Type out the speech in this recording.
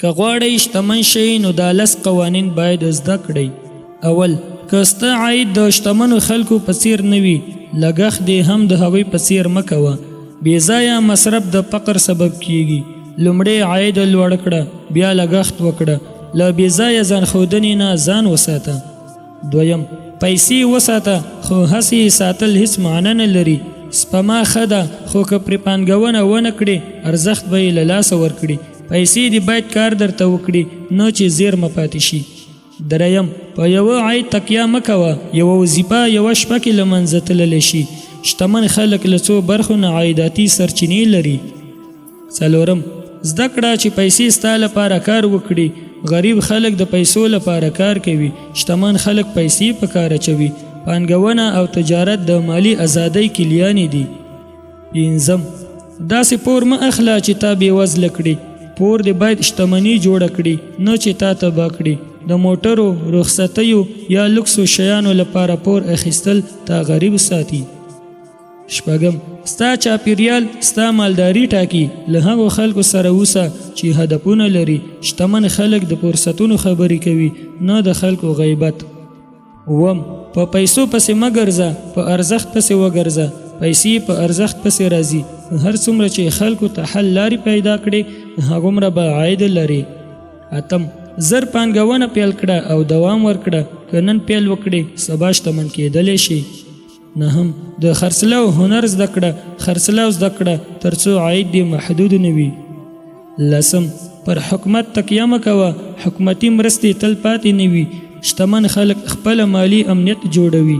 که غواړئ شتمن شئ نو دا 10 قوانین باید زده کړئ. اول، که ستا عاید د شتمنو خلکو په څیر نه وي، لګښت دې هم د هغوی په څیر مه کوه. بېځایه مصرف د فقر سبب کیږي. لومړی عاید لوړ کړه، بیا لګښت وکړه. له بېځایه ځان ښودنې نه ځان وساته. دویم، پیسې وساته خو هسې ساتل هیڅ معنی نه لري. سپما ښه ده خو که پرې پانګونه ونه کړې ارزښت به یې له لاسه ورکړي. پیسې دې باید کار درته وکړي، نه چې زیرمه پاتې شي. دریم، په یوه عاید تکیه مه کوه. یوه وظیفه یوه شپه کې له منځه تللی شي. شتمن خلک له څو برخو نه عایداتي سرچینې لري. څلورم، زده کړه چې پیسې ستا لپاره کار وکړي. غریب خلک د پیسو لپاره کار کوي، شتمن خلک پیسې په کار اچوي. پانګونه او تجارت د مالی ازادۍ کلیانې دي. پنځم، داسې پور مه اخله چې تا بېوزله کړي. پور دې باید شتمني جوړه کړي، نه چې تا تباه کړي. د موټرو، رخصتیو یا لوکسو شیانو لپاره پور اخیستل تا غریب ساتي. شپږم، ستا چاپیریال ستا مالداري ټاکي. له هغو خلکو سره اوسه چې هدفونه لري. شتمن خلک د فرصتونو خبرې کوي، نه د خلکو غیبت. اووم، په پیسو پسې مه ګرځه، په ارزښت پسې وګرځه. پیسې په ارزښت پسې راځي. هر څومره چې خلکو ته حل لارې پیدا کړي هغومره به عاید لري. اتم، زر پانګونه پیل کړه او دوام ورکړه. که نن پیل وکړې سبا شتمن کېدلی شي. نهم، د خرڅلاو هنر زده کړه. خرڅلاو زده کړه تر څو عاید دې محدود نه وي. لسم، پر حکومت تکیه مه کوه. حکومتي مرستې تل پاتې نه وي. شتمن خلک خپله مالی امنیت جوړوي.